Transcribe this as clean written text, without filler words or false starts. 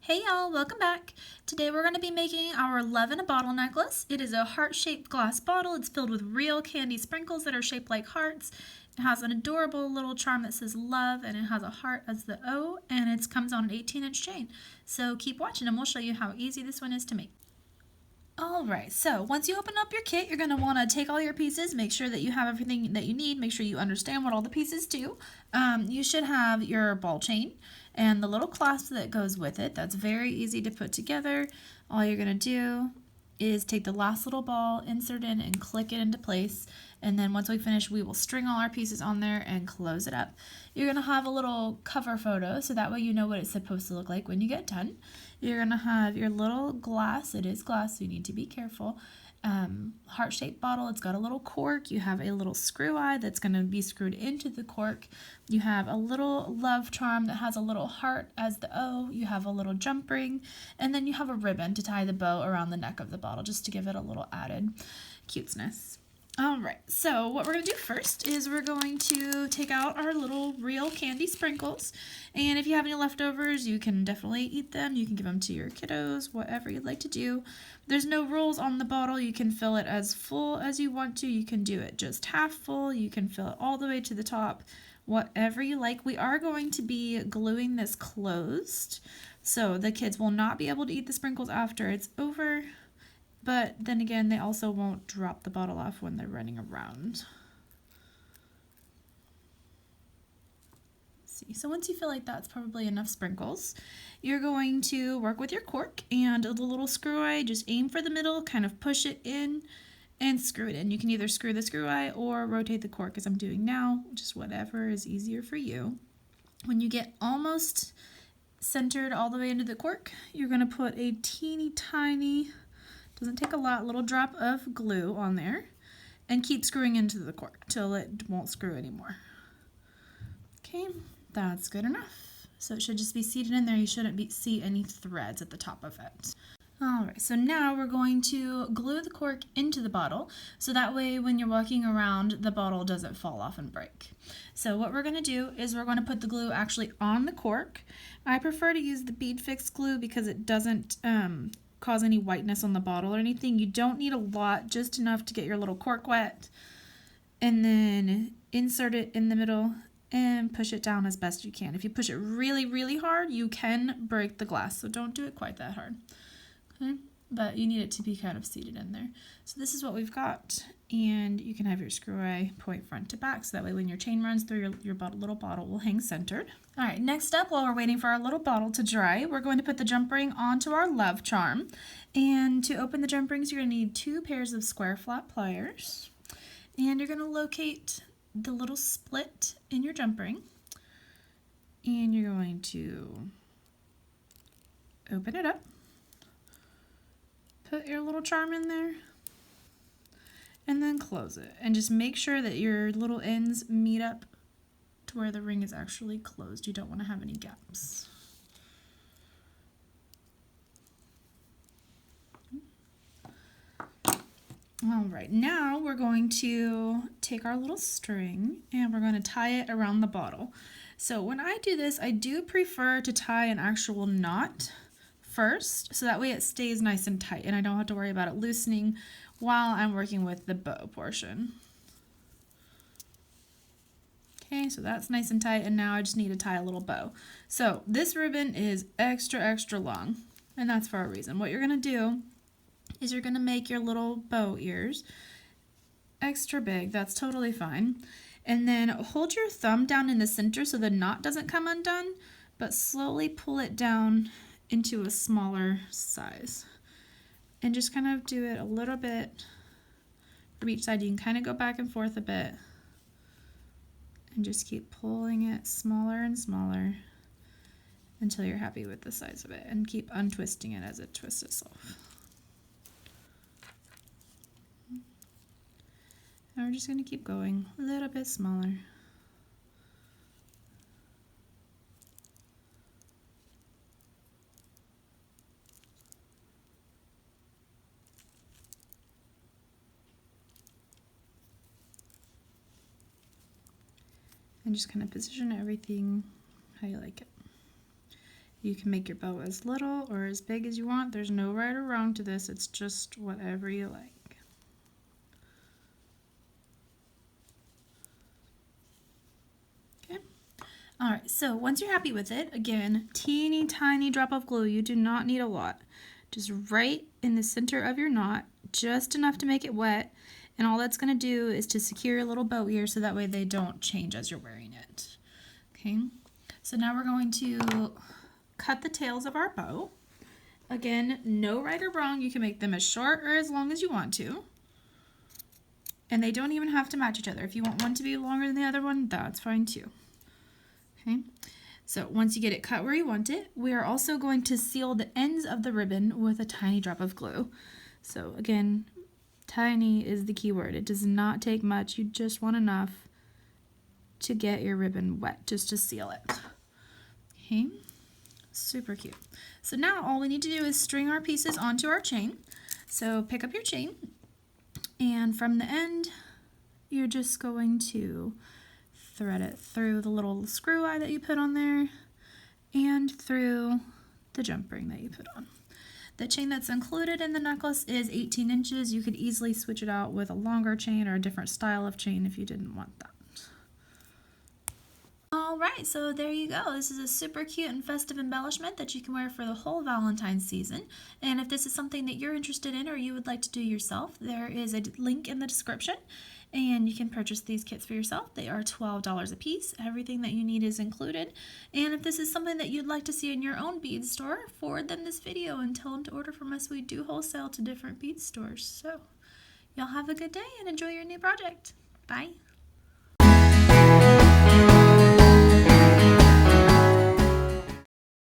Hey y'all, welcome back. Today we're going to be making our love in a bottle necklace. It is a heart-shaped glass bottle. It's filled with real candy sprinkles that are shaped like hearts. It has an adorable little charm that says love, and it has a heart as the O, and it comes on an 18-inch chain. So keep watching and we'll show you how easy this one is to make. Alright, so once you open up your kit, you're going to want to take all your pieces, make sure that you have everything that you need, make sure you understand what all the pieces do. You should have your ball chain and the little clasp that goes with it. That's very easy to put together. All you're going to do is take the last little ball, insert in, and click it into place. And then once we finish, we will string all our pieces on there and close it up. You're going to have a little cover photo, so that way you know what it's supposed to look like when you get done. You're going to have your little glass. It is glass, so you need to be careful. Heart-shaped bottle. It's got a little cork. You have a little screw eye that's going to be screwed into the cork. You have a little love charm that has a little heart as the O. You have a little jump ring, and then you have a ribbon to tie the bow around the neck of the bottle just to give it a little added cuteness. Alright, so what we're going to do first is we're going to take out our little real candy sprinkles, and if you have any leftovers, you can definitely eat them. You can give them to your kiddos, whatever you'd like to do. There's no rules on the bottle. You can fill it as full as you want to. You can do it just half full. You can fill it all the way to the top, whatever you like. We are going to be gluing this closed, so the kids will not be able to eat the sprinkles after it's over. But then again, they also won't drop the bottle off when they're running around. Let's see. So once you feel like that's probably enough sprinkles, you're going to work with your cork and the little screw eye. Just aim for the middle, kind of push it in and screw it in. You can either screw the screw eye or rotate the cork as I'm doing now, just whatever is easier for you. When you get almost centered all the way into the cork, you're going to put a teeny tiny, doesn't take a lot, little drop of glue on there, and keep screwing into the cork till it won't screw anymore. Okay, that's good enough. So it should just be seated in there. You shouldn't see any threads at the top of it. Alright, so now we're going to glue the cork into the bottle, so that way when you're walking around, the bottle doesn't fall off and break. So what we're going to do is we're going to put the glue actually on the cork. I prefer to use the bead fix glue because it doesn't cause any whiteness on the bottle or anything. You don't need a lot, just enough to get your little cork wet, and then insert it in the middle and push it down as best you can. If you push it really, really hard, you can break the glass, so don't do it quite that hard. Okay, but you need it to be kind of seated in there. So this is what we've got, and you can have your screw eye point front to back, so that way when your chain runs through, your little bottle will hang centered. All right, next up, while we're waiting for our little bottle to dry, we're going to put the jump ring onto our love charm. And to open the jump rings, you're going to need 2 pairs of square flat pliers, and you're going to locate the little split in your jump ring, and you're going to open it up. Put your little charm in there and then close it, and just make sure that your little ends meet up to where the ring is actually closed. You don't want to have any gaps. All right, now we're going to take our little string and we're going to tie it around the bottle. So when I do this, I do prefer to tie an actual knot first, so that way it stays nice and tight and I don't have to worry about it loosening while I'm working with the bow portion. Okay, so that's nice and tight, and now I just need to tie a little bow. So this ribbon is extra, extra long, and that's for a reason. What you're going to do is you're going to make your little bow ears extra big. That's totally fine. And then hold your thumb down in the center so the knot doesn't come undone, but slowly pull it down into a smaller size, and just kind of do it a little bit from each side. You can kind of go back and forth a bit and just keep pulling it smaller and smaller until you're happy with the size of it, and keep untwisting it as it twists itself. And we're just going to keep going a little bit smaller. And just kind of position everything how you like it. You can make your bow as little or as big as you want. There's no right or wrong to this. It's just whatever you like. Okay. All right, so once you're happy with it, again, teeny tiny drop of glue. You do not need a lot. Just right in the center of your knot, just enough to make it wet. And all that's going to do is to secure your little bow ears so that way they don't change as you're wearing it. Okay, so now we're going to cut the tails of our bow. Again, no right or wrong. You can make them as short or as long as you want to. And they don't even have to match each other. If you want one to be longer than the other one, that's fine too. Okay, so once you get it cut where you want it, we are also going to seal the ends of the ribbon with a tiny drop of glue. So again, tiny is the key word. It does not take much. You just want enough to get your ribbon wet, just to seal it. Okay, super cute. So now all we need to do is string our pieces onto our chain. So pick up your chain, and from the end, you're just going to thread it through the little screw eye that you put on there and through the jump ring that you put on. The chain that's included in the necklace is 18 inches. You could easily switch it out with a longer chain or a different style of chain if you didn't want that. Alright, so there you go. This is a super cute and festive embellishment that you can wear for the whole Valentine's season. And if this is something that you're interested in or you would like to do yourself, there is a link in the description and you can purchase these kits for yourself. They are $12 a piece. Everything that you need is included. And if this is something that you'd like to see in your own bead store, forward them this video and tell them to order from us. We do wholesale to different bead stores. So y'all have a good day and enjoy your new project. Bye.